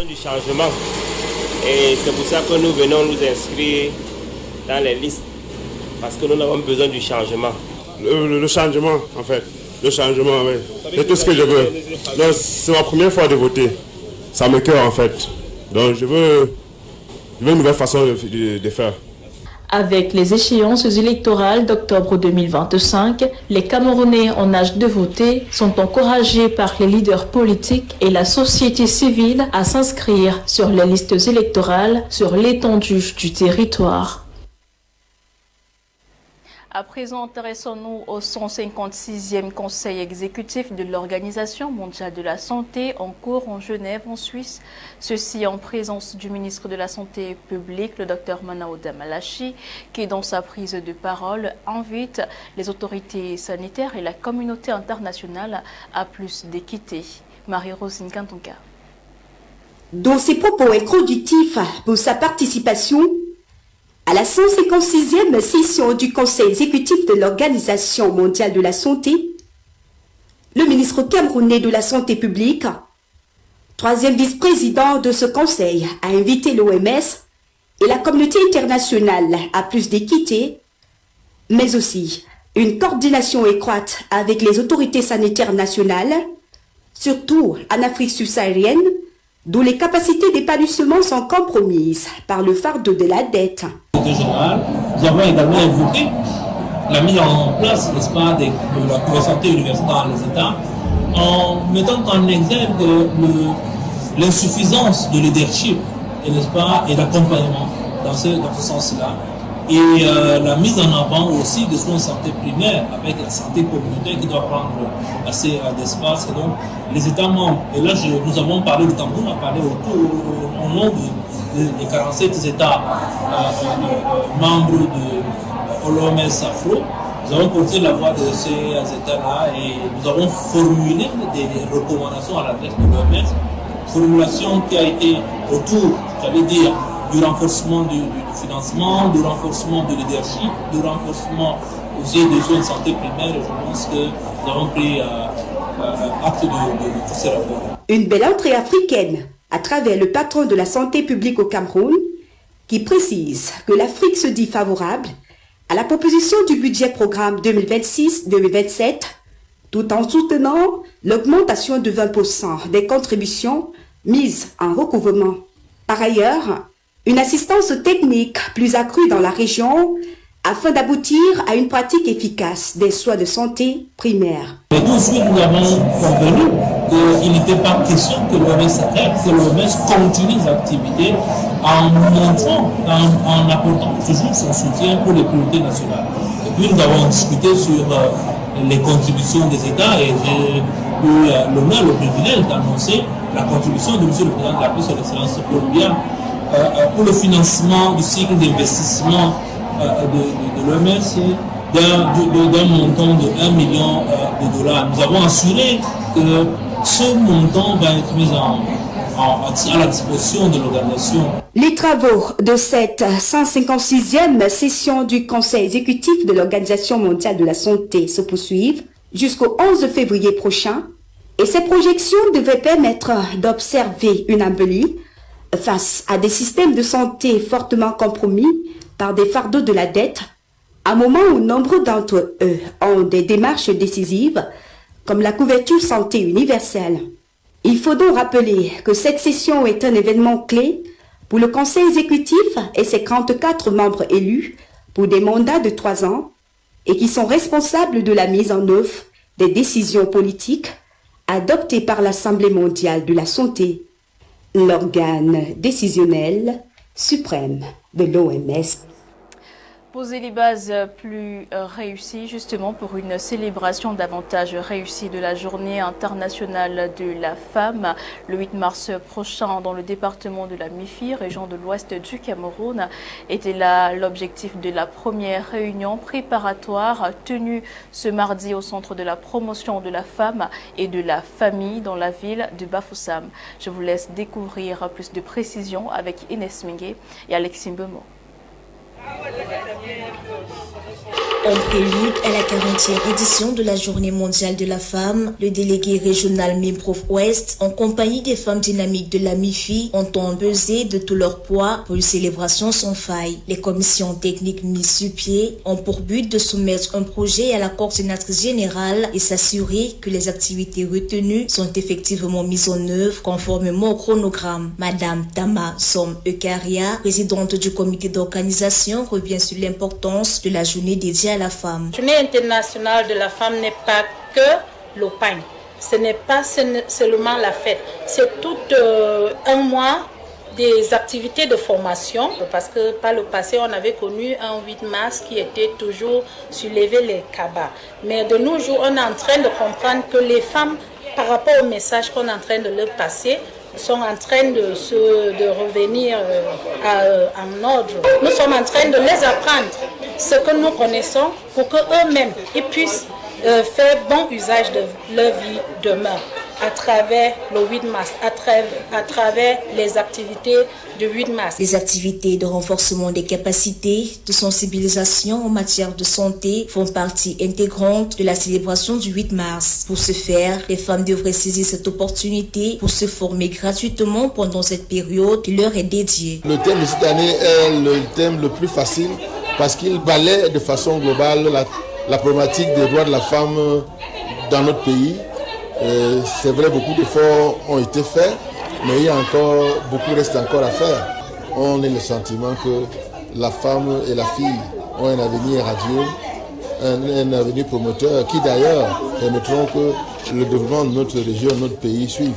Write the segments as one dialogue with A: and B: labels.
A: besoin du changement. Et c'est pour ça que nous venons nous inscrire dans les listes. Parce que nous avons besoin du changement.
B: Le changement, en fait. Le changement, oui. C'est tout ce que je veux. C'est ma première fois de voter. Ça me cœur, en fait. Donc, je veux une nouvelle façon de faire.
C: Avec les échéances électorales d'octobre 2025, les Camerounais en âge de voter sont encouragés par les leaders politiques et la société civile à s'inscrire sur les listes électorales sur l'étendue du territoire. À présent, intéressons-nous au 156e Conseil exécutif de l'Organisation mondiale de la santé en cours en Genève, en Suisse. Ceci en présence du ministre de la Santé publique, le Dr Manaouda Malachi, qui, dans sa prise de parole, invite les autorités sanitaires et la communauté internationale à plus d'équité. Marie-Rose Nkantonka.
D: Dans ses propos introductifs pour sa participation à la 156e session du Conseil exécutif de l'Organisation mondiale de la santé, le ministre camerounais de la Santé publique, troisième vice-président de ce conseil, a invité l'OMS et la communauté internationale à plus d'équité, mais aussi une coordination étroite avec les autorités sanitaires nationales, surtout en Afrique subsaharienne, d'où les capacités d'épanouissement sont compromises par le fardeau de la dette.
E: Nous avons également évoqué la mise en place, n'est-ce pas, de la couverture universelle dans les États, en mettant en exergue l'insuffisance de leadership, n'est-ce pas, et d'accompagnement dans ce sens-là. Et la mise en avant aussi de soins de santé primaire avec la santé communautaire qui doit prendre assez d'espace. Et donc, les États membres, et là nous avons parlé, le Cameroun a parlé au nom des 47 États membres de l'OMS Afro. Nous avons porté la voix de ces États-là et nous avons formulé des recommandations à l'adresse de l'OMS. Formulation qui a été autour, j'allais dire, du renforcement du financement, du renforcement de leadership, du renforcement aussi des soins de santé primaire. Et je pense que nous avons pris acte de tous ces rapports.
D: Une belle entrée africaine à travers le patron de la santé publique au Cameroun, qui précise que l'Afrique se dit favorable à la proposition du budget programme 2026-2027, tout en soutenant l'augmentation de 20% des contributions mises en recouvrement. Par ailleurs, une assistance technique plus accrue dans la région afin d'aboutir à une pratique efficace des soins de santé primaires.
E: Et tout de suite, nous avons convenu qu'il n'était pas question que l'OMS s'arrête, que l'OMS continue les activités en montrant, en apportant toujours son soutien pour les priorités nationales. Et puis nous avons discuté sur les contributions des États et j'ai eu l'honneur, le privilège d'annoncer la contribution de M. le Président de la République, son Excellence Paul Biya, pour le financement du cycle d'investissement de l'OMS d'un montant de 1 million de dollars. Nous avons assuré que ce montant va être mis à la disposition de l'organisation.
D: Les travaux de cette 156e session du Conseil exécutif de l'Organisation mondiale de la santé se poursuivent jusqu'au 11 février prochain et ces projections devraient permettre d'observer une embellie face à des systèmes de santé fortement compromis par des fardeaux de la dette, à un moment où nombre d'entre eux ont des démarches décisives comme la couverture santé universelle. Il faut donc rappeler que cette session est un événement clé pour le Conseil exécutif et ses 34 membres élus pour des mandats de 3 ans et qui sont responsables de la mise en œuvre des décisions politiques adoptées par l'Assemblée mondiale de la santé, l'organe décisionnel suprême de l'OMS.
C: Poser les bases plus réussies justement pour une célébration davantage réussie de la journée internationale de la femme le 8 mars prochain dans le département de la Mifi, région de l'ouest du Cameroun. Était là l'objectif de la première réunion préparatoire tenue ce mardi au centre de la promotion de la femme et de la famille dans la ville de Bafoussam. Je vous laisse découvrir plus de précisions avec Inès Mingué et Alexis Bemo.
F: En prélude à la 40e édition de la Journée mondiale de la femme, le délégué régional MIMPROF Ouest, en compagnie des femmes dynamiques de la MIFI, ont pesé de tout leur poids pour une célébration sans faille. Les commissions techniques mises sur pied ont pour but de soumettre un projet à la coordinatrice générale et s'assurer que les activités retenues sont effectivement mises en œuvre conformément au chronogramme. Madame Tama Som Eukaria, présidente du comité d'organisation, revient sur l'importance de la journée dédiée à la femme.
G: La Journée internationale de la femme n'est pas que le pain. Ce n'est pas seulement la fête. C'est tout un mois des activités de formation, parce que par le passé, on avait connu un 8 mars qui était toujours soulever les cabas. Mais de nos jours, on est en train de comprendre que les femmes, par rapport au message qu'on est en train de leur passer, sont en train de revenir en ordre. Nous sommes en train de les apprendre ce que nous connaissons pour qu'eux-mêmes puissent faire bon usage de leur vie demain à travers le 8 mars, à travers les activités du 8 mars.
F: Les activités de renforcement des capacités, de sensibilisation en matière de santé font partie intégrante de la célébration du 8 mars. Pour ce faire, les femmes devraient saisir cette opportunité pour se former gratuitement pendant cette période qui leur est dédiée.
H: Le thème de cette année est le thème le plus facile parce qu'il balaie de façon globale la problématique des droits de la femme dans notre pays. C'est vrai, beaucoup d'efforts ont été faits, mais beaucoup reste encore à faire. On a le sentiment que la femme et la fille ont un avenir radieux, un avenir promoteur, qui d'ailleurs permettront que le développement de notre région, de notre pays suive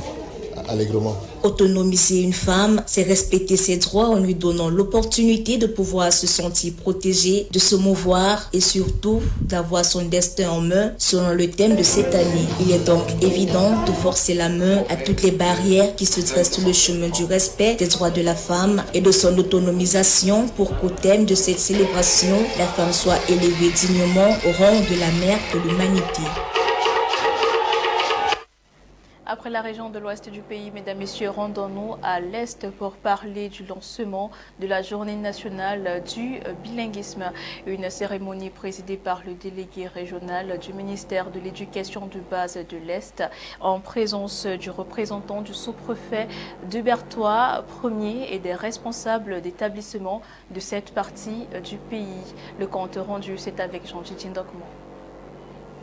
H: allègrement.
F: Autonomiser une femme, c'est respecter ses droits en lui donnant l'opportunité de pouvoir se sentir protégée, de se mouvoir et surtout d'avoir son destin en main selon le thème de cette année. Il est donc évident de forcer la main à toutes les barrières qui se dressent sur le chemin du respect des droits de la femme et de son autonomisation pour qu'au thème de cette célébration, la femme soit élevée dignement au rang de la mère de l'humanité.
C: Après la région de l'ouest du pays, mesdames, messieurs, rendons-nous à l'est pour parler du lancement de la journée nationale du bilinguisme. Une cérémonie présidée par le délégué régional du ministère de l'Éducation de base de l'Est en présence du représentant du sous-préfet de Berthois Ier et des responsables d'établissements de cette partie du pays. Le compte rendu, c'est avec Jean-Didier Ndokmo.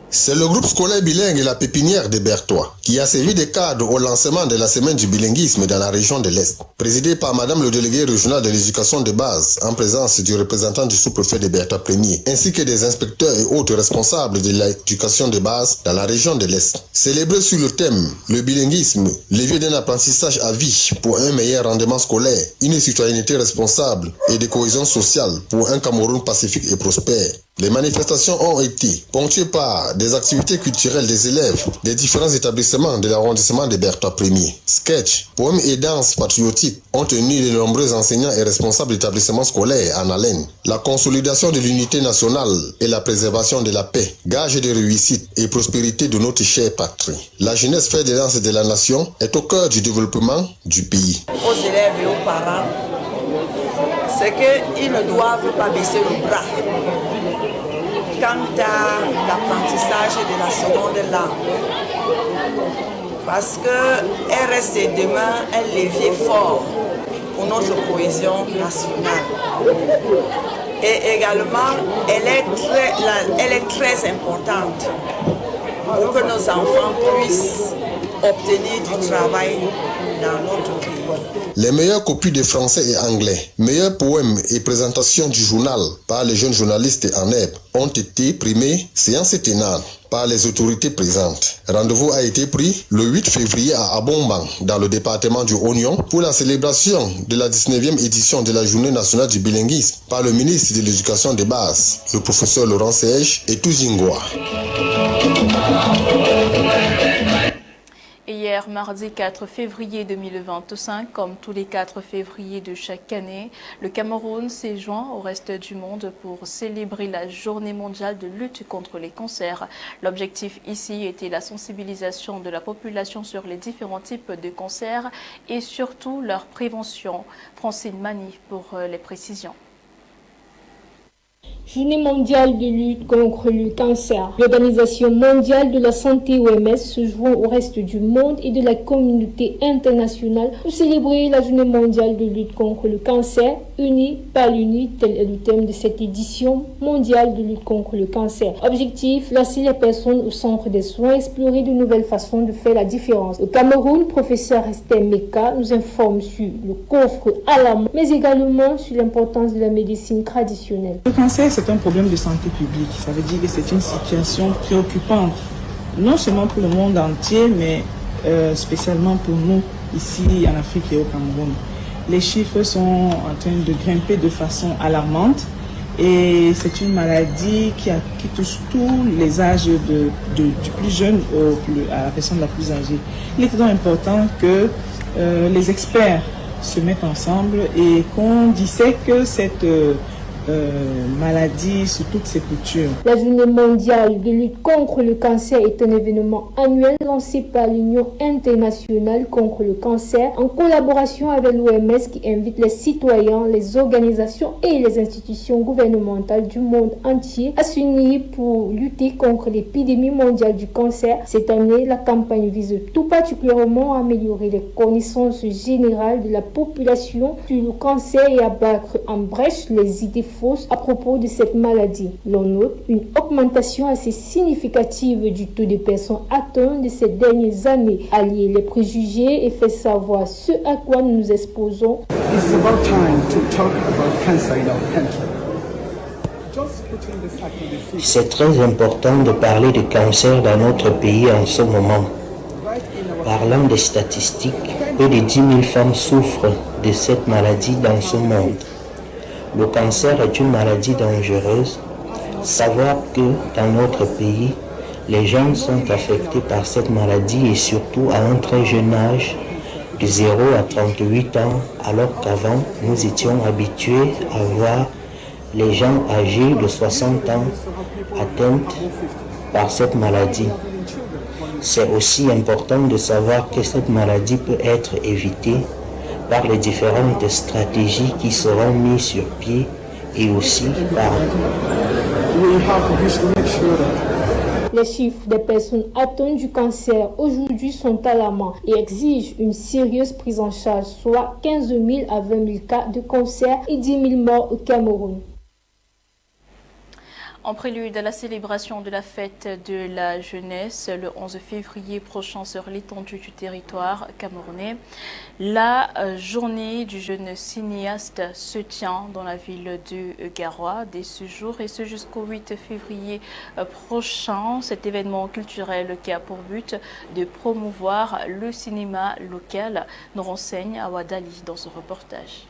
I: C'est le groupe scolaire bilingue et la pépinière de Berthois qui a servi de cadre au lancement de la semaine du bilinguisme dans la région de l'Est. Présidé par Madame le délégué régional de l'éducation de base, en présence du représentant du sous-préfet de Berthois Ier, ainsi que des inspecteurs et autres responsables de l'éducation de base dans la région de l'Est. Célébré sur le thème « Le bilinguisme, levier d'un apprentissage à vie pour un meilleur rendement scolaire, une citoyenneté responsable et de cohésion sociale pour un Cameroun pacifique et prospère ». Les manifestations ont été ponctuées par des activités culturelles des élèves des différents établissements de l'arrondissement de Berthois Ier. Sketch, poèmes et danses patriotiques ont tenu de nombreux enseignants et responsables d'établissements scolaires en haleine. La consolidation de l'unité nationale et la préservation de la paix, gage de réussite et prospérité de notre chère patrie. La jeunesse fait des danses de la nation est au cœur du développement du pays.
J: Aux élèves et aux parents, c'est qu'ils ne doivent pas baisser le bras quant à l'apprentissage de la seconde langue, parce qu'elle reste demain un levier fort pour notre cohésion nationale. Et également, elle est très importante pour que nos enfants puissent obtenir du travail dans notre pays.
I: Les meilleures copies de français et anglais, meilleurs poèmes et présentations du journal par les jeunes journalistes en herbe ont été primés, séance tenante, par les autorités présentes. Rendez-vous a été pris le 8 février à Abomban, dans le département du Oignon, pour la célébration de la 19e édition de la Journée nationale du bilinguisme par le ministre de l'Éducation de base, le professeur Laurent Serge et Touzingwa.
C: Hier, mardi 4 février 2025, comme tous les 4 février de chaque année, le Cameroun s'est joint au reste du monde pour célébrer la journée mondiale de lutte contre les cancers. L'objectif ici était la sensibilisation de la population sur les différents types de cancers et surtout leur prévention. Francine Mani pour les précisions.
K: Journée mondiale de lutte contre le cancer. L'Organisation mondiale de la santé OMS se joint au reste du monde et de la communauté internationale pour célébrer la Journée mondiale de lutte contre le cancer. Unis par l'uni, tel est le thème de cette édition mondiale de lutte contre le cancer. Objectif, placer les personnes au centre des soins, explorer de nouvelles façons de faire la différence. Au Cameroun, professeur Esther Meka nous informe sur le coffre à la main, mais également sur l'importance de la médecine traditionnelle.
L: Le cancer, c'est un problème de santé publique. Ça veut dire que c'est une situation préoccupante, non seulement pour le monde entier, mais spécialement pour nous, ici en Afrique et au Cameroun. Les chiffres sont en train de grimper de façon alarmante et c'est une maladie qui touche tous les âges du plus jeune à la personne la plus âgée. Il est donc important que les experts se mettent ensemble et qu'on dissèque cette maladie sous toutes ses coutures.
K: La Journée mondiale de lutte contre le cancer est un événement annuel lancé par l'Union internationale contre le cancer en collaboration avec l'OMS qui invite les citoyens, les organisations et les institutions gouvernementales du monde entier à s'unir pour lutter contre l'épidémie mondiale du cancer. Cette année, la campagne vise tout particulièrement à améliorer les connaissances générales de la population sur le cancer et à battre en brèche les idées fausses à propos de cette maladie. L'on note une augmentation assez significative du taux de personnes atteintes de ces dernières années. Allier les préjugés et faire savoir ce à quoi nous nous exposons.
M: C'est très important de parler de cancer dans notre pays en ce moment. Parlant des statistiques, plus de 10 000 femmes souffrent de cette maladie dans ce monde. Le cancer est une maladie dangereuse. Savoir que dans notre pays, les jeunes sont affectés par cette maladie et surtout à un très jeune âge, de 0 à 38 ans, alors qu'avant, nous étions habitués à voir les gens âgés de 60 ans atteints par cette maladie. C'est aussi important de savoir que cette maladie peut être évitée par les différentes stratégies qui seront mises sur pied et aussi par...
K: Les chiffres des personnes atteintes du cancer aujourd'hui sont alarmants et exigent une sérieuse prise en charge, soit 15 000 à 20 000 cas de cancer et 10 000 morts au Cameroun.
C: En prélude à la célébration de la fête de la jeunesse, le 11 février prochain sur l'étendue du territoire camerounais, la journée du jeune cinéaste se tient dans la ville de Garoua dès ce jour et ce jusqu'au 8 février prochain. Cet événement culturel qui a pour but de promouvoir le cinéma local nous renseigne Awa Dali dans ce reportage.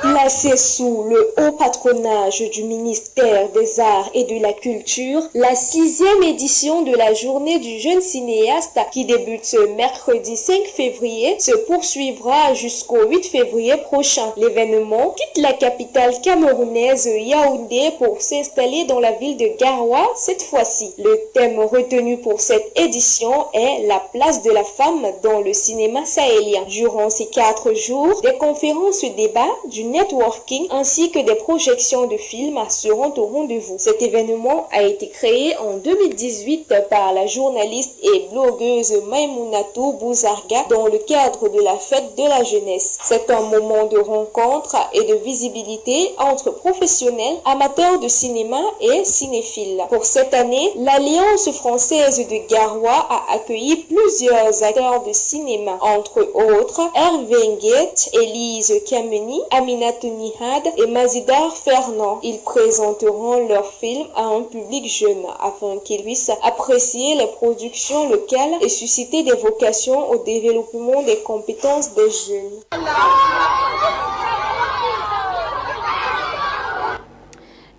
N: Placée sous le haut patronage du ministère des Arts et de la Culture, la 6e édition de la journée du jeune cinéaste qui débute ce mercredi 5 février se poursuivra jusqu'au 8 février prochain. L'événement quitte la capitale camerounaise Yaoundé pour s'installer dans la ville de Garoua cette fois-ci. Le thème retenu pour cette édition est la place de la femme dans le cinéma sahélien. Durant ces 4 jours, des conférences débats, du networking ainsi que des projections de films seront au rendez-vous. Cet événement a été créé en 2018 par la journaliste et blogueuse Maïmounatou Bouzarga dans le cadre de la fête de la jeunesse. C'est un moment de rencontre et de visibilité entre professionnels, amateurs de cinéma et cinéphiles. Pour cette année, l'Alliance française de Garoua a accueilli plusieurs acteurs de cinéma, entre autres Hervé Nguet, Élise Kameni, Aminata Nihad et Mazidar Fernand. Ils présenteront leurs films à un public jeune afin qu'ils puissent apprécier les productions locales et susciter des vocations au développement des compétences des jeunes.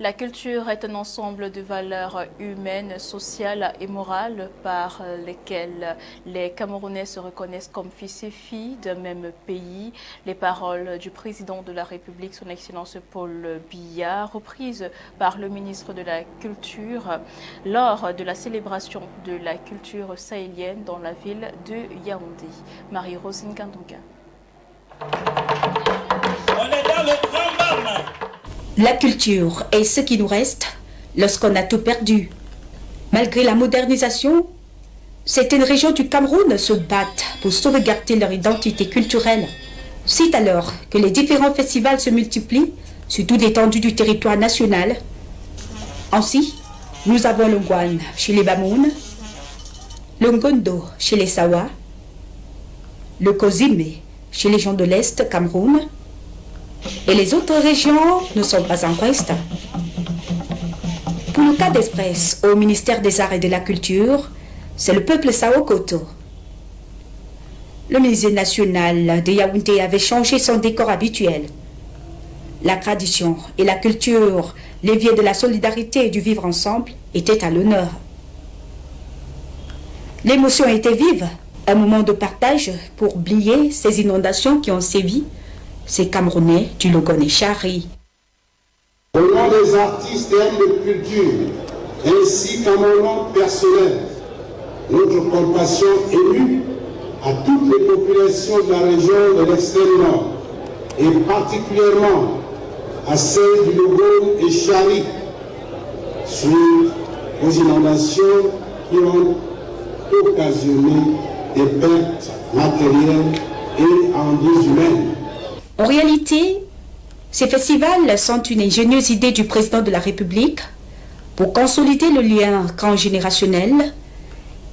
C: La culture est un ensemble de valeurs humaines, sociales et morales par lesquelles les Camerounais se reconnaissent comme fils et filles d'un même pays. Les paroles du président de la République, son Excellence Paul Biya, reprises par le ministre de la Culture lors de la célébration de la culture sahélienne dans la ville de Yaoundé. Marie-Rosine Kandonga.
O: On est dans le drame.
E: femme.
D: La culture est ce qui nous reste lorsqu'on a tout perdu. Malgré la modernisation, certaines régions du Cameroun se battent pour sauvegarder leur identité culturelle. C'est alors que les différents festivals se multiplient sur toute l'étendue du territoire national. Ainsi, nous avons le Ngwan chez les Bamoun, le Ngondo chez les Sawa, le Kozime chez les gens de l'Est Cameroun, et les autres régions ne sont pas en reste. Pour le cas d'Express au ministère des Arts et de la Culture, c'est le peuple Sao-Koto. Le musée national de Yaoundé avait changé son décor habituel. La tradition et la culture, l'évier de la solidarité et du vivre ensemble, étaient à l'honneur. L'émotion était vive, un moment de partage pour oublier ces inondations qui ont sévi, ces Camerounais du Logoné-Chari.
O: Au nom des artistes et hommes de culture, ainsi qu'à mon nom personnel, notre compassion émue à toutes les populations de la région de l'extrême nord, et particulièrement à celles du Logone et Chari, suite aux inondations qui ont occasionné des pertes matérielles et en vies humaines.
D: En réalité, ces festivals sont une ingénieuse idée du président de la République pour consolider le lien transgénérationnel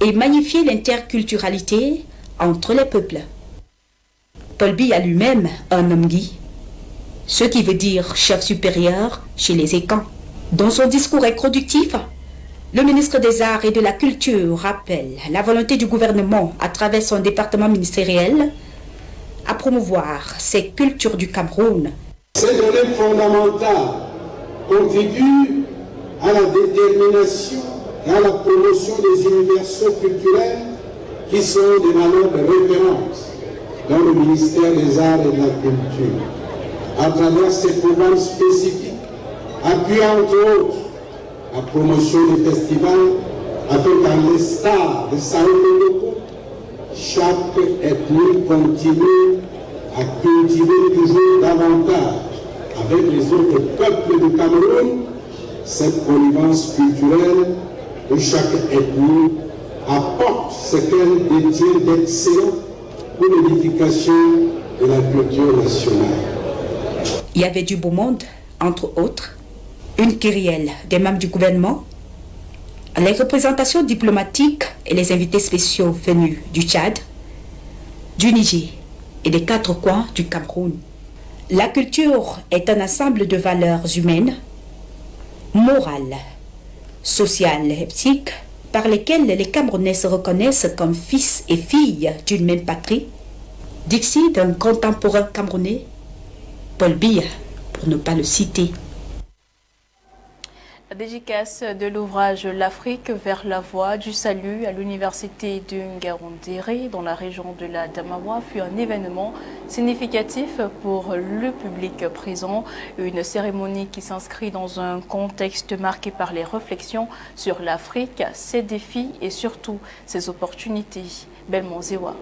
D: et magnifier l'interculturalité entre les peuples. Paul Biya lui-même, un homme Guy, ce qui veut dire chef supérieur chez les Écans. Dans son discours introductif, le ministre des Arts et de la Culture rappelle la volonté du gouvernement à travers son département ministériel à promouvoir ces cultures du Cameroun.
O: Ces données fondamentales contribuent à la détermination et à la promotion des universaux culturels qui sont des valeurs de référence dans le ministère des Arts et de la Culture. À travers ces programmes spécifiques, appuyant entre autres la promotion des festivals, afin qu'à l'instar de Sao-Koto, chaque ethnie continue à cultiver toujours davantage avec les autres peuples du Cameroun cette connivence culturelle où chaque ethnie apporte ce qu'elle détient d'excellent pour l'édification de la culture nationale.
D: Il y avait du beau monde, entre autres, une kyrielle des membres du gouvernement, les représentations diplomatiques et les invités spéciaux venus du Tchad, du Niger et des 4 coins du Cameroun. La culture est un ensemble de valeurs humaines, morales, sociales et éthiques, par lesquelles les Camerounais se reconnaissent comme fils et filles d'une même patrie. Dixit d'un contemporain camerounais, Paul Biya, pour ne pas le citer.
C: La dédicace de l'ouvrage L'Afrique vers la voie du salut à l'université de Ngaoundéré dans la région de la Damawa fut un événement significatif pour le public présent. Une cérémonie qui s'inscrit dans un contexte marqué par les réflexions sur l'Afrique, ses défis et surtout ses opportunités. Belmont Zewa.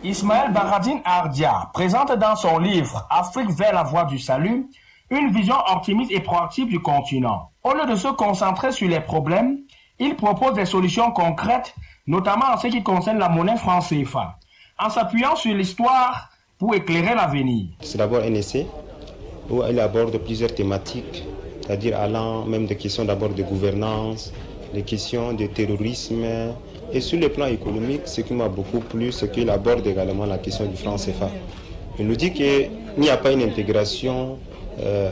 P: Ismaël Baradine Ardia présente dans son livre Afrique vers la voie du salut une vision optimiste et proactive du continent. Au lieu de se concentrer sur les problèmes, il propose des solutions concrètes, notamment en ce qui concerne la monnaie franc CFA, en s'appuyant sur l'histoire pour éclairer l'avenir.
Q: C'est d'abord un essai où il aborde plusieurs thématiques, c'est-à-dire allant même des questions d'abord de gouvernance, des questions de terrorisme, et sur le plan économique, ce qui m'a beaucoup plu, c'est qu'il aborde également la question du franc CFA. Il nous dit qu'il n'y a pas une intégration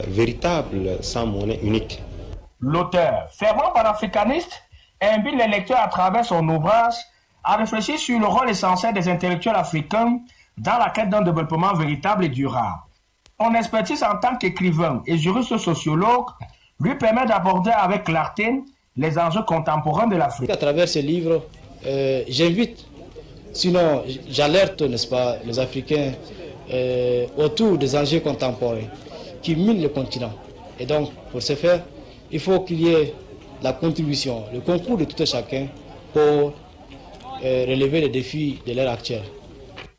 Q: véritable sans monnaie unique.
P: L'auteur, fervent panafricaniste, invite les lecteurs à travers son ouvrage à réfléchir sur le rôle essentiel des intellectuels africains dans la quête d'un développement véritable et durable. Son expertise en tant qu'écrivain et juriste sociologue lui permet d'aborder avec clarté les enjeux contemporains de l'Afrique.
R: À travers ce livre, j'invite, sinon j'alerte, n'est-ce pas, les Africains autour des enjeux contemporains qui minent le continent. Et donc, pour ce faire, il faut qu'il y ait la contribution, le concours de tout un chacun pour relever les défis de l'ère actuelle.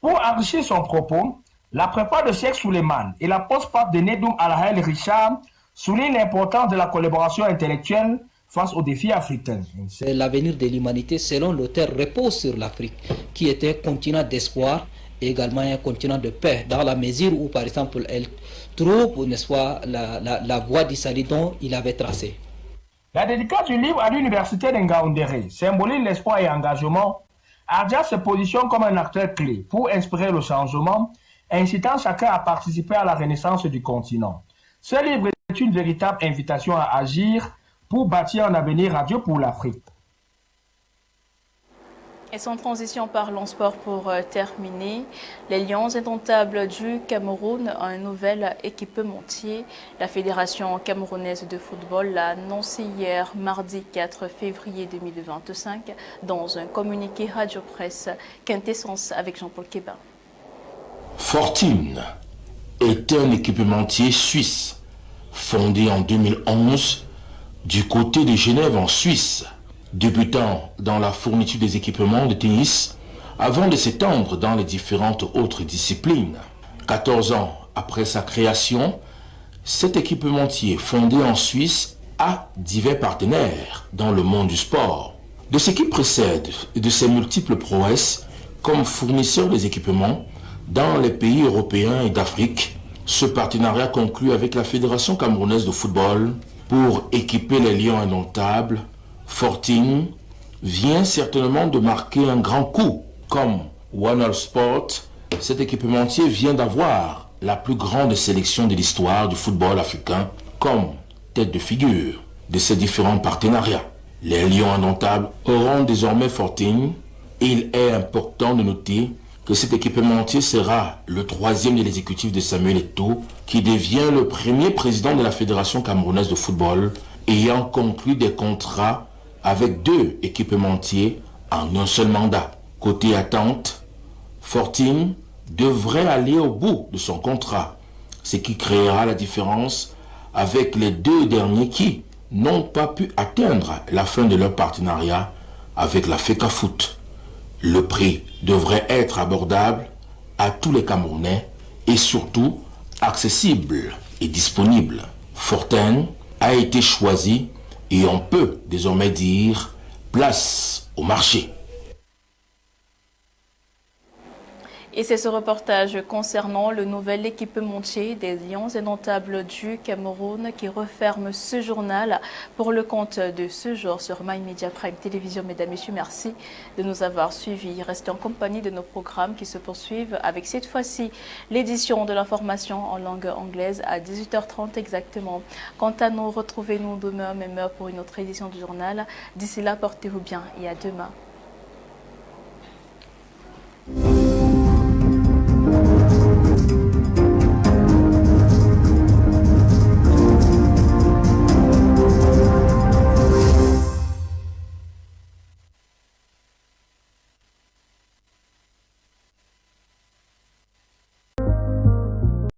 P: Pour enrichir son propos, La prépa de Cheikh Souleymane et la post-pape de Nedoum Al-Haïl Richard soulignent l'importance de la collaboration intellectuelle face aux défis africains.
S: L'avenir de l'humanité, selon l'auteur, repose sur l'Afrique, qui était un continent d'espoir et également un continent de paix, dans la mesure où, par exemple, elle trouve, n'est-ce pas, la voie d'Issali dont il avait tracé.
P: La dédicace du livre à l'université d'Ngaoundéré symbolise l'espoir et l'engagement. Adja se positionne comme un acteur clé pour inspirer le changement, incitant chacun à participer à la renaissance du continent. Ce livre est une véritable invitation à agir pour bâtir un avenir radieux pour l'Afrique.
C: Et sans transition, parlons sport pour terminer. Les Lions indomptables du Cameroun ont un nouvel équipementier. La Fédération camerounaise de football l'a annoncé hier, mardi 4 février 2025, dans un communiqué radio-presse. Quintessence avec Jean-Paul Keba.
T: Fortune est un équipementier suisse, fondé en 2011 du côté de Genève en Suisse. Débutant dans la fourniture des équipements de tennis, avant de s'étendre dans les différentes autres disciplines. 14 ans après sa création, cet équipementier fondé en Suisse a divers partenaires dans le monde du sport. De ce qui précède et de ses multiples prouesses comme fournisseur des équipements dans les pays européens et d'Afrique, ce partenariat conclu avec la Fédération camerounaise de football pour équiper les Lions indomptables Fortune vient certainement de marquer un grand coup. Comme One All Sport, cet équipementier vient d'avoir la plus grande sélection de l'histoire du football africain comme tête de figure de ces différents partenariats. Les Lions indomptables auront désormais Fortune et il est important de noter que cet équipementier sera le troisième de l'exécutif de Samuel Eto'o, qui devient le premier président de la Fédération camerounaise de football, ayant conclu des contrats avec 2 équipementiers en un seul mandat. Côté attente, Fortune devrait aller au bout de son contrat, ce qui créera la différence avec les 2 derniers qui n'ont pas pu atteindre la fin de leur partenariat avec la FECAFOOT. Le prix devrait être abordable à tous les Camerounais et surtout accessible et disponible. Fortune a été choisi et on peut désormais dire place au marché.
C: Et c'est ce reportage concernant le nouvel équipementier des Lions indomptables du Cameroun qui referme ce journal pour le compte de ce jour sur My Media Prime Télévision. Mesdames, Messieurs, merci de nous avoir suivis. Restez en compagnie de nos programmes qui se poursuivent avec cette fois-ci l'édition de l'information en langue anglaise à 18h30 exactement. Quant à nous, retrouvez-nous demain, même heure pour une autre édition du journal. D'ici là, portez-vous bien et à demain.